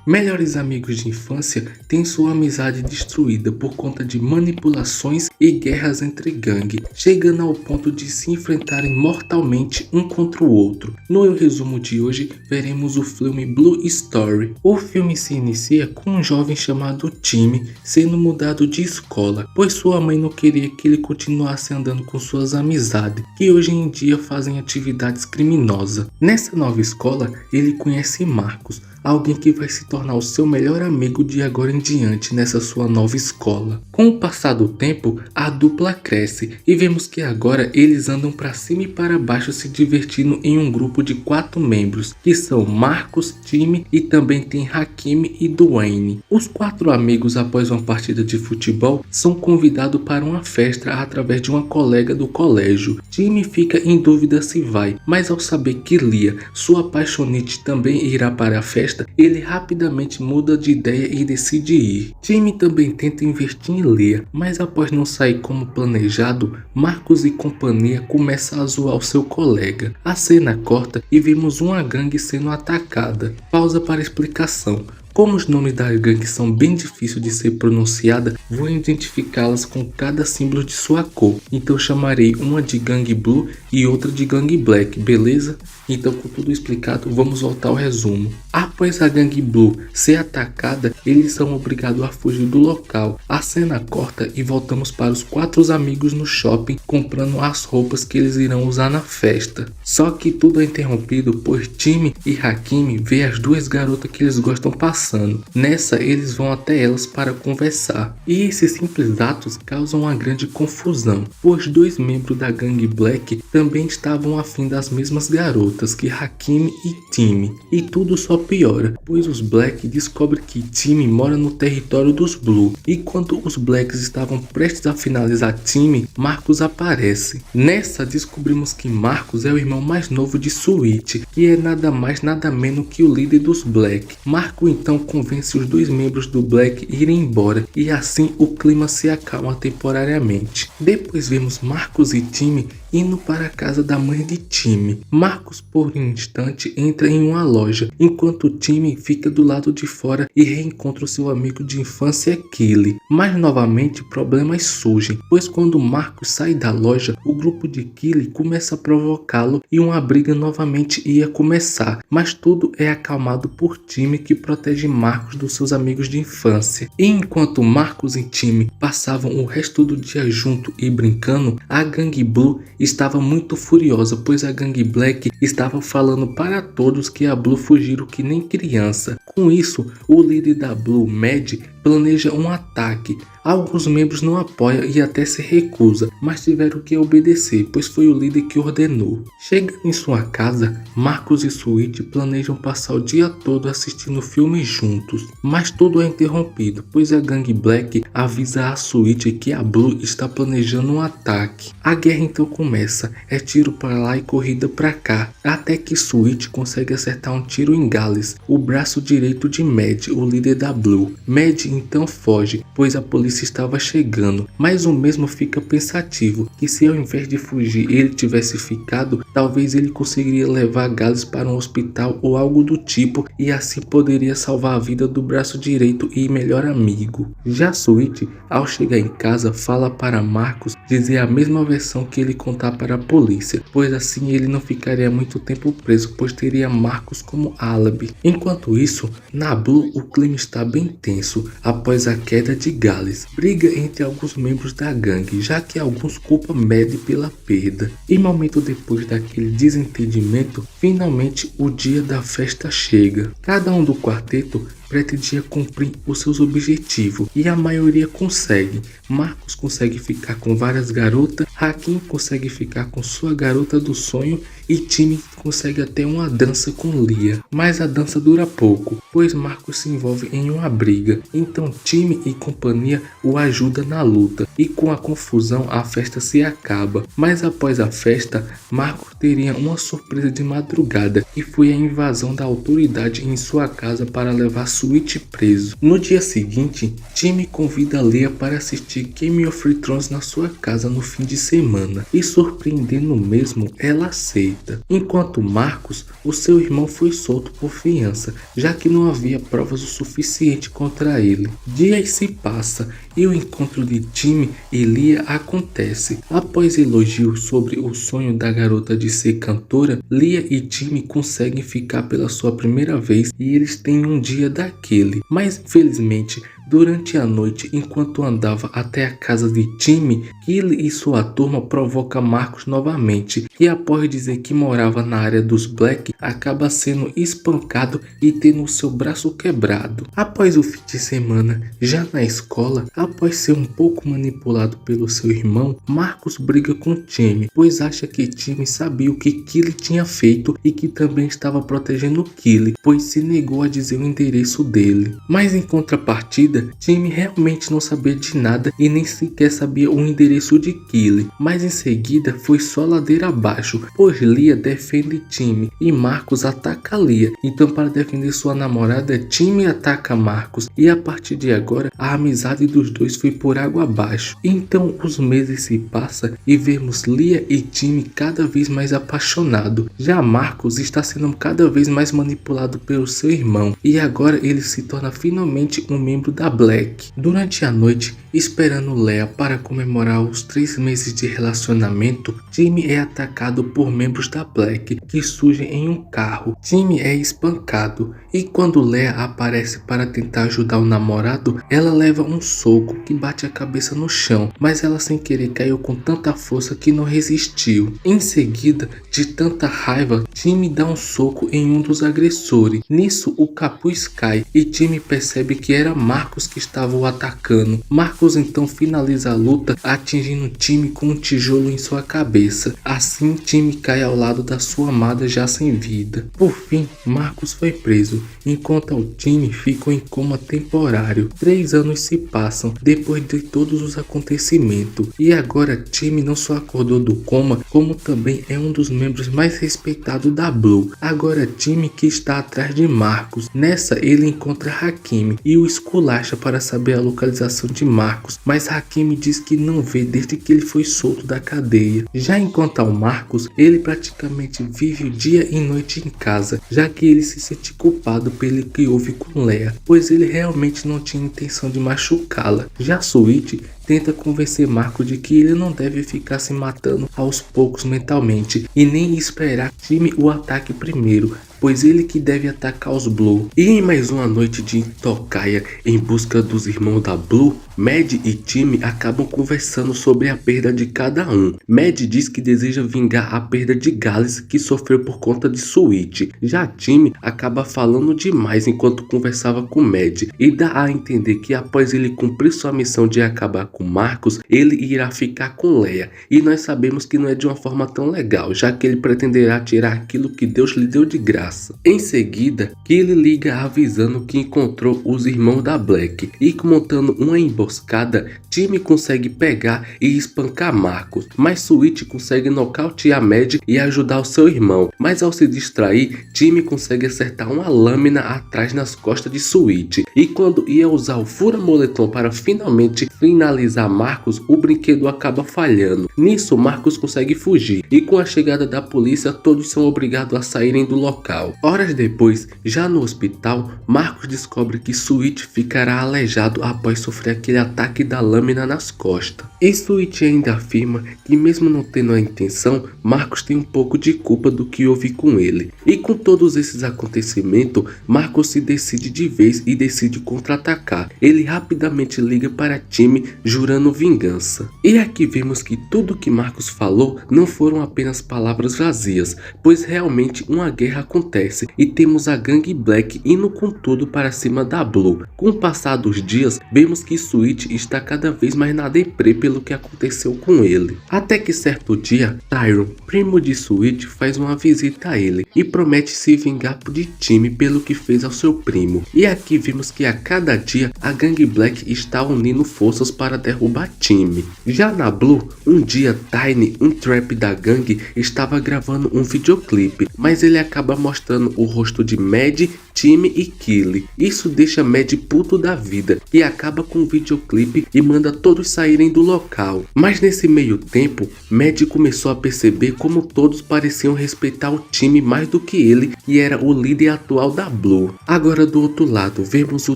Melhores amigos de infância têm sua amizade destruída por conta de manipulações e guerras entre gangue, chegando ao ponto de se enfrentarem mortalmente um contra o outro. No resumo de hoje, veremos o filme Blue Story. O filme se inicia com um jovem chamado Timmy sendo mudado de escola, pois sua mãe não queria que ele continuasse andando com suas amizades, que hoje em dia fazem atividades criminosas. Nessa nova escola, ele conhece Marcos, alguém que vai se tornar o seu melhor amigo de agora em diante nessa sua nova escola. Com o passar do tempo, a dupla cresce e vemos que agora eles andam para cima e para baixo se divertindo em um grupo de 4 membros, que são Marcos, Timmy e também tem Hakimi e Dwayne. Os 4 amigos, após uma partida de futebol, são convidados para uma festa através de uma colega do colégio. Timmy fica em dúvida se vai, mas ao saber que Lia, sua apaixonite, também irá para a festa, ele rapidamente muda de ideia e decide ir. Timmy também tenta investir em Lia, mas após não sair como planejado, Marcos e companhia começam a zoar o seu colega. A cena corta e vemos uma gangue sendo atacada. Pausa para explicação. Como os nomes das gangues são bem difíceis de ser pronunciada, vou identificá-las com cada símbolo de sua cor. Então chamarei uma de gangue Blue e outra de gangue Black, beleza? Então, com tudo explicado, vamos voltar ao resumo. Após a gangue Blue ser atacada, eles são obrigados a fugir do local. A cena corta e voltamos para os 4 amigos no shopping comprando as roupas que eles irão usar na festa. Só que tudo é interrompido pois Timmy e Hakimi vê as 2 garotas que eles gostam passando. Nessa, eles vão até elas para conversar. E esses simples atos causam uma grande confusão, pois 2 membros da gangue Black também estavam afim das mesmas garotas que Hakimi e Timmy. E tudo só piora, pois os Black descobrem que Timmy mora no território dos Blue. E quando os Blacks estavam prestes a finalizar Timmy, Marcos aparece. Nessa, descobrimos que Marcos é o irmão mais novo de Sweet, que é nada mais nada menos que o líder dos Black. Marcos então convence os 2 membros do Black a irem embora e assim o clima se acalma temporariamente. Depois vemos Marcos e Timmy indo para a casa da mãe de Timmy. Marcos por um instante entra em uma loja, enquanto Timmy fica do lado de fora e reencontra o seu amigo de infância Killy. Mas novamente problemas surgem, pois quando Marcos sai da loja, o grupo de Killy começa a provocá-lo e uma briga novamente ia começar, mas tudo é acalmado por Timmy, que protege Marcos dos seus amigos de infância. E enquanto Marcos e Timmy passavam o resto do dia junto e brincando, a gangue Blue estava muito furiosa, pois a gangue Black estava falando para todos que a Blue fugiram que nem criança. Com isso, o líder da Blue, Mad, planeja um ataque. Alguns membros não apoiam e até se recusam, mas tiveram que obedecer, pois foi o líder que ordenou. Chegando em sua casa, Marcos e Sweet planejam passar o dia todo assistindo filmes juntos, mas tudo é interrompido, pois a gangue Black avisa a Sweet que a Blue está planejando um ataque. A guerra então começa, é tiro para lá e corrida para cá, até que Sweet consegue acertar um tiro em Gales, o braço direito de Mad, o líder da Blue. Mad então foge, pois a polícia estava chegando, mas o mesmo fica pensativo, que se ao invés de fugir ele tivesse ficado, talvez ele conseguiria levar Gales para um hospital ou algo do tipo, e assim poderia salvar a vida do braço direito e melhor amigo. Já Sweet, ao chegar em casa, fala para Marcos dizer a mesma versão que ele contar para a polícia, pois assim ele não ficaria muito tempo preso, pois teria Marcos como álibi. Enquanto isso, na Blue o clima está bem tenso após a queda de Gales. Briga entre alguns membros da gangue, já que alguns culpam Mad pela perda. E momento depois daquele desentendimento, finalmente o dia da festa chega. Cada um do quarteto pretendia cumprir os seus objetivos e a maioria consegue. Marcos consegue ficar com várias garotas, Hakim consegue ficar com sua garota do sonho e Timmy consegue até uma dança com Lia. Mas a dança dura pouco, pois Marcos se envolve em uma briga. Então Timmy e companhia o ajudam na luta e com a confusão a festa se acaba. Mas após a festa, Marcos teria uma surpresa de madrugada, que foi a invasão da autoridade em sua casa para levar Sweet preso. No dia seguinte, Timmy convida Lia para assistir Game of Thrones na sua casa no fim de semana e, surpreendendo mesmo, ela aceita. Enquanto Enquanto Marcos, o seu irmão foi solto por fiança, já que não havia provas o suficiente contra ele. Dias se passam e o encontro de Timmy e Lia acontece. Após elogios sobre o sonho da garota de ser cantora, Lia e Timmy conseguem ficar pela sua primeira vez e eles têm um dia daquele. Mas infelizmente, durante a noite, enquanto andava até a casa de Timmy, Killy e sua turma provocam Marcos novamente, e após dizer que morava na área dos Black, acaba sendo espancado e tendo o seu braço quebrado. Após o fim de semana, já na escola, após ser um pouco manipulado pelo seu irmão, Marcos briga com Timmy, pois acha que Timmy sabia o que Killy tinha feito e que também estava protegendo Killy, pois se negou a dizer o endereço dele. Mas em contrapartida, Timmy realmente não sabia de nada e nem sequer sabia o endereço de Killy, mas em seguida foi só ladeira abaixo, pois Lia defende Timmy e Marcos ataca Lia. Então, para defender sua namorada, Timmy ataca Marcos e a partir de agora a amizade dos dois foi por água abaixo. Então os meses se passam e vemos Lia e Timmy cada vez mais apaixonados. Já Marcos está sendo cada vez mais manipulado pelo seu irmão e agora ele se torna finalmente um membro da Black. Durante a noite, esperando Lea para comemorar os 3 meses de relacionamento, Timmy é atacado por membros da Black que surgem em um carro. Timmy é espancado e quando Lea aparece para tentar ajudar o namorado, ela leva um soco que bate a cabeça no chão, mas ela sem querer caiu com tanta força que não resistiu. Em seguida, de tanta raiva, Timmy dá um soco em um dos agressores. Nisso, o capuz cai e Timmy percebe que era Marcos que estava o atacando. Marcos então finaliza a luta atingindo Timmy com um tijolo em sua cabeça. Assim, Timmy cai ao lado da sua amada já sem vida. Por fim, Marcos foi preso, enquanto o Timmy ficou em coma temporário. 3 anos se passam depois de todos os acontecimentos e agora Timmy não só acordou do coma, como também é um dos membros mais respeitados da Blue. Agora Timmy que está atrás de Marcos. Nessa ele encontra Hakimi e o esculacha para saber a localização de Marcos, mas Hakimi diz que não vê desde que ele foi solto da cadeia. Já enquanto ao Marcos, ele praticamente vive dia e noite em casa, já que ele se sente culpado pelo que houve com Lea, pois ele realmente não tinha intenção de machucá-la. Já Sweet tenta convencer Marcos de que ele não deve ficar se matando aos poucos mentalmente e nem esperar que Timmy o ataque primeiro, pois ele que deve atacar os Blue. E em mais uma noite de tocaia em busca dos irmãos da Blue, Mad e Timmy acabam conversando sobre a perda de cada um. Mad diz que deseja vingar a perda de Gallus que sofreu por conta de Sweet. Já Timmy acaba falando demais enquanto conversava com Mad e dá a entender que após ele cumprir sua missão de acabar com Marcos, ele irá ficar com Lea. E nós sabemos que não é de uma forma tão legal, já que ele pretenderá tirar aquilo que Deus lhe deu de graça. Em seguida, Killy liga avisando que encontrou os irmãos da Black e montando uma emboscada, Timmy consegue pegar e espancar Marcos, mas Sweet consegue nocautear Mad e ajudar o seu irmão, mas ao se distrair, Timmy consegue acertar uma lâmina atrás nas costas de Sweet, e quando ia usar o fura-moletom para finalmente finalizar Marcos, o brinquedo acaba falhando. Nisso, Marcos consegue fugir e com a chegada da polícia, todos são obrigados a saírem do local. Horas depois, já no hospital, Marcos descobre que Sweet ficará aleijado após sofrer aquele ataque da lâmina nas costas. E Sweet ainda afirma que mesmo não tendo a intenção, Marcos tem um pouco de culpa do que houve com ele. E com todos esses acontecimentos, Marcos se decide de vez e decide contra-atacar. Ele rapidamente liga para Timmy jurando vingança. E aqui vemos que tudo que Marcos falou não foram apenas palavras vazias, pois realmente uma guerra acontece e temos a gangue Black indo com tudo para cima da Blue. Com o passar dos dias, vemos que Sweet está cada vez mais na deprê pelo que aconteceu com ele. Até que certo dia, Tyron, primo de Sweet, faz uma visita a ele e promete se vingar de Timmy pelo que fez ao seu primo. E aqui vemos que a cada dia a gangue Black está unindo forças para derrubar Timmy. Já na Blue, um dia Tiny, um trap da gangue, estava gravando um videoclipe, mas ele acaba mostrando mostrando o rosto de Mad, Timmy e Killy. Isso deixa Mad puto da vida e acaba com o videoclipe e manda todos saírem do local. Mas nesse meio tempo, Mad começou a perceber como todos pareciam respeitar o time mais do que ele, e era o líder atual da Blue. Agora do outro lado, vemos o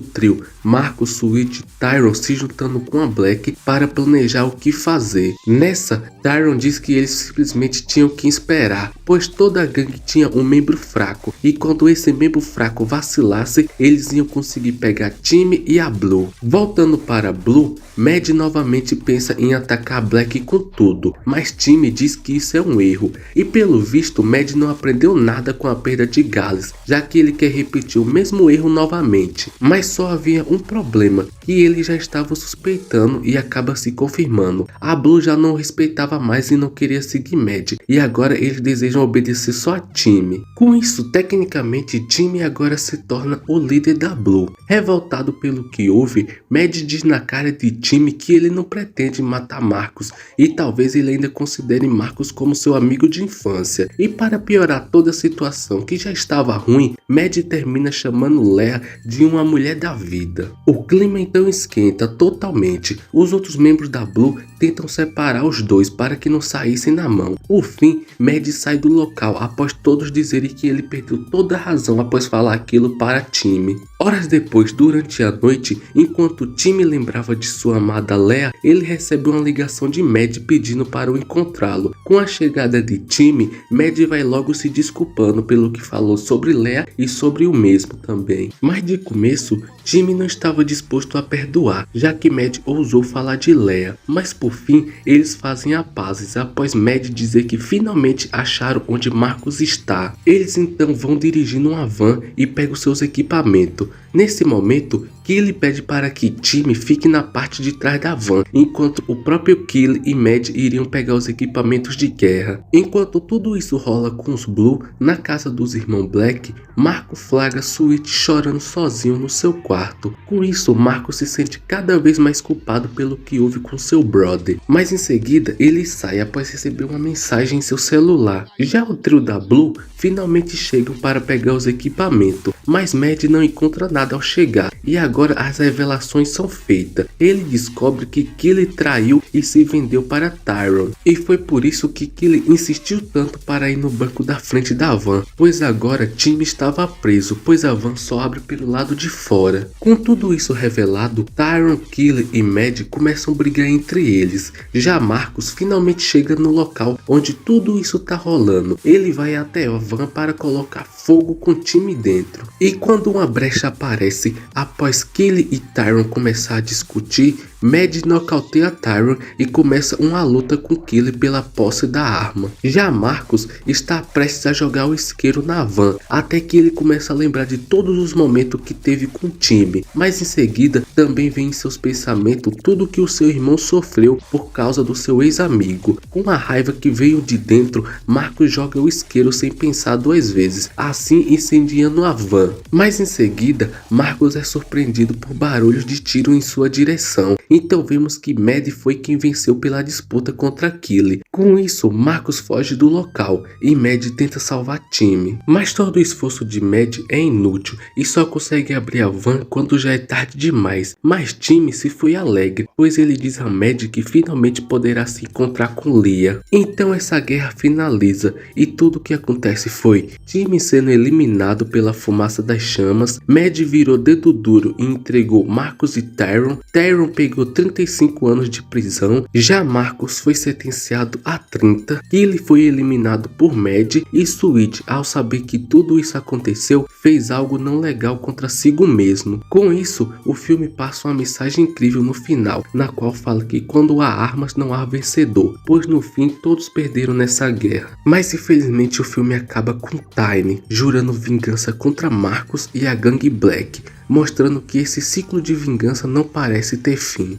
trio Marcus, Sweet e Tyron se juntando com a Black para planejar o que fazer. Nessa, Tyron diz que eles simplesmente tinham que esperar, pois toda a gangue tinha um membro fraco, e quando esse membro fraco vacilasse, eles iam conseguir pegar Timmy e a Blue. Voltando para Blue, Mad novamente pensa em atacar a Black com tudo, mas Timmy diz que isso é um erro, e pelo visto Mad não aprendeu nada com a perda de Gallus, já que ele quer repetir o mesmo erro novamente. Mas só havia um problema, que ele já estava suspeitando e acaba se confirmando. A Blue já não respeitava mais e não queria seguir Mad, e agora eles desejam obedecer só a Timmy. Com isso, tecnicamente Timmy agora se torna o líder da Blue. Revoltado pelo que houve, Mad diz na cara de Timmy que ele não pretende matar Marcus, e talvez ele ainda considere Marcus como seu amigo de infância. E para piorar toda a situação que já estava ruim, Mad termina chamando Leah de uma mulher da vida. O clima então esquenta totalmente. Os outros membros da Blue tentam separar os dois para que não saíssem na mão. Por fim, Mad sai do local após todos dizerem que ele perdeu toda a razão após falar aquilo para Timmy. Horas depois, durante a noite, enquanto Timmy lembrava de sua amada Leah, ele recebe uma ligação de Mad pedindo para o encontrá-lo. Com a chegada de Timmy, Mad vai logo se desculpando pelo que falou sobre Leah e sobre o mesmo também. Mas de começo, Timmy não estava disposto a perdoar, já que Mad ousou falar de Leah. Mas por fim, eles fazem a pazes após Mad dizer que finalmente acharam onde Marcus está. Eles então vão dirigindo uma van e pegam seus equipamentos. Nesse momento, Killy pede para que Timmy fique na parte de trás da van, enquanto o próprio Killy e Mad iriam pegar os equipamentos de guerra. Enquanto tudo isso rola com os Blue, na casa dos irmãos Black, Marco flagra Sweet chorando sozinho no seu quarto. Com isso, Marco se sente cada vez mais culpado pelo que houve com seu brother, mas em seguida ele sai após receber uma mensagem em seu celular. Já o trio da Blue finalmente chegam para pegar os equipamentos, mas Mad não encontra nada ao chegar, e agora as revelações são feitas. Ele descobre que Killy traiu e se vendeu para Tyron, e foi por isso que Killy insistiu tanto para ir no banco da frente da van, pois agora Timmy estava preso, pois a van só abre pelo lado de fora. Com tudo isso revelado, Tyron, Killy e Mad começam a brigar entre eles. Já Marcus finalmente chega no local onde tudo isso tá rolando. Ele vai até a van para colocar fogo com Timmy dentro. E quando uma brecha aparece, após Killy e Tyron começar a discutir, Mad nocauteia Tyron e começa uma luta com Killy pela posse da arma. Já Marcus está prestes a jogar o isqueiro na van, até que ele começa a lembrar de todos os momentos que teve com Timmy, mas em seguida também vem em seus pensamentos tudo que o seu irmão sofreu por causa do seu ex-amigo. Com a raiva que veio de dentro, Marcus joga o isqueiro sem pensar duas vezes, assim incendiando a van. Mas em seguida, Marcus é surpreendido por barulhos de tiro em sua direção. Então vemos que Mad foi quem venceu pela disputa contra Killy. Com isso, Marcus foge do local e Mad tenta salvar Timmy. Mas todo o esforço de Mad é inútil e só consegue abrir a van quando já é tarde demais. Mas Timmy se foi alegre, pois ele diz a Mad que finalmente poderá se encontrar com Leah. Então essa guerra finaliza e tudo o que acontece foi Timmy sendo eliminado pela fumaça das chamas, Mad virou dedo duro e entregou Marcus e Tyron. Tyron pegou 35 anos de prisão, já Marcus foi sentenciado a 30, Killy foi eliminado por Mad e Sweet, ao saber que tudo isso aconteceu, fez algo não legal contra si mesmo. Com isso, o filme passa uma mensagem incrível no final, na qual fala que quando há armas não há vencedor, pois no fim todos perderam nessa guerra. Mas infelizmente o filme acaba com Tiny jurando vingança contra Marcus e a gangue Black, mostrando que esse ciclo de vingança não parece ter fim.